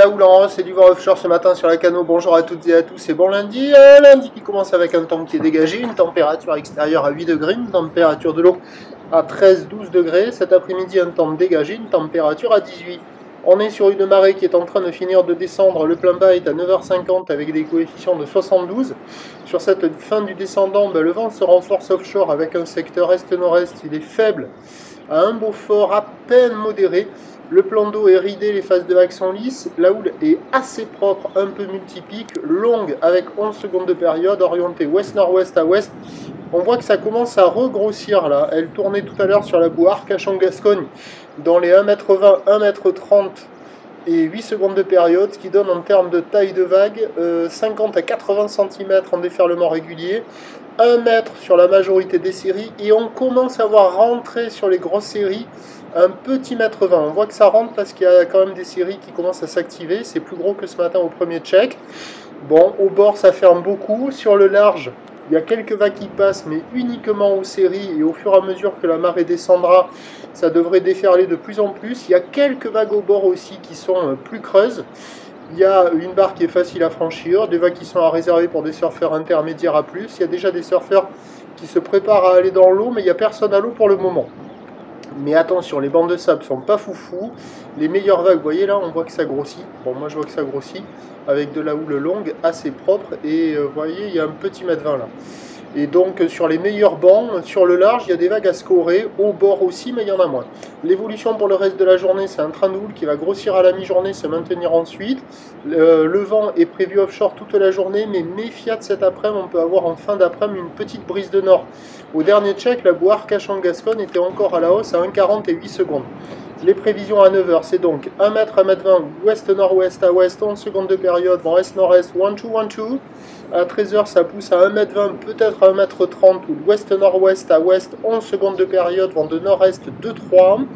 la houle en hausse et du vent offshore ce matin sur la Cano. Bonjour à toutes et à tous, c'est bon lundi. Lundi qui commence avec un temps qui est dégagé, une température extérieure à 8 degrés, une température de l'eau à 13-12 degrés. Cet après-midi, un temps dégagé, une température à 18. On est sur une marée qui est en train de finir de descendre. Le plein bas est à 9h50 avec des coefficients de 72. Sur cette fin du descendant, le vent se renforce offshore avec un secteur est-nord-est. Il est faible à un Beaufort à peine modéré. Le plan d'eau est ridé, les phases de vagues sont lisses. La houle est assez propre, un peu multipique, longue avec 11 secondes de période, orientée ouest-nord-ouest à ouest. On voit que ça commence à regrossir là. Elle tournait tout à l'heure sur la boue Arcachon-Gascogne dans les 1m20, 1m30 et 8 secondes de période, ce qui donne en termes de taille de vague 50 à 80 cm en déferlement régulier, 1 mètre sur la majorité des séries, et on commence à voir rentrer sur les grosses séries un petit mètre 20. On voit que ça rentre parce qu'il y a quand même des séries qui commencent à s'activer. C'est plus gros que ce matin au premier check. Bon, au bord ça ferme beaucoup. Sur le large, il y a quelques vagues qui passent, mais uniquement aux séries, et au fur et à mesure que la marée descendra, ça devrait déferler de plus en plus. Il y a quelques vagues au bord aussi qui sont plus creuses. Il y a une barre qui est facile à franchir, des vagues qui sont à réserver pour des surfeurs intermédiaires à plus. Il y a déjà des surfeurs qui se préparent à aller dans l'eau, mais il n'y a personne à l'eau pour le moment. Mais attention, les bancs de sable sont pas foufou. Les meilleures vagues, vous voyez là, on voit que ça grossit. Bon, moi je vois que ça grossit avec de la houle longue, assez propre. Et vous voyez, il y a un petit mètre 20 là. Et donc sur les meilleurs bancs, sur le large, il y a des vagues à scorer, au bord aussi, mais il y en a moins. L'évolution pour le reste de la journée, c'est un train de houle qui va grossir à la mi-journée, se maintenir ensuite. Le vent est prévu offshore toute la journée, mais méfiat de cet après-midi, on peut avoir en fin d'après-midi une petite brise de nord. Au dernier check, la boue Arcachon-Gascogne était encore à la hausse à 1,40 et 8 secondes. Les prévisions à 9h, c'est donc 1 mètre, 1m20, ouest-nord-ouest à ouest, 11 secondes de période, vent est-nord-est, 1-2-1-2. À 13h, ça pousse à 1m20, peut-être à 1m30, ou d'ouest-nord-ouest à ouest, 11 secondes de période, vent de nord-est 2-3.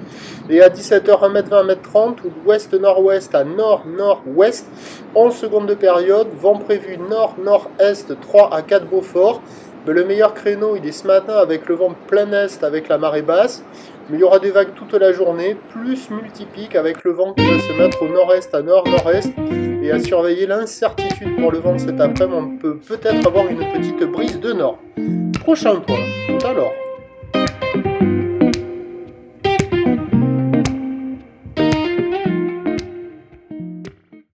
Et à 17h, 1m20, 1m30, ou d'ouest-nord-ouest à nord-nord-ouest, 11 secondes de période, vent prévu nord-nord-est 3 à 4 Beaufort. Mais le meilleur créneau, il est ce matin avec le vent plein est, avec la marée basse. Mais il y aura des vagues toute la journée, plus multipiques avec le vent qui va se mettre au nord-est à nord-nord-est. Et à surveiller l'incertitude pour le vent de cet après-midi, on peut peut-être avoir une petite brise de nord. Prochain point, tout à l'heure.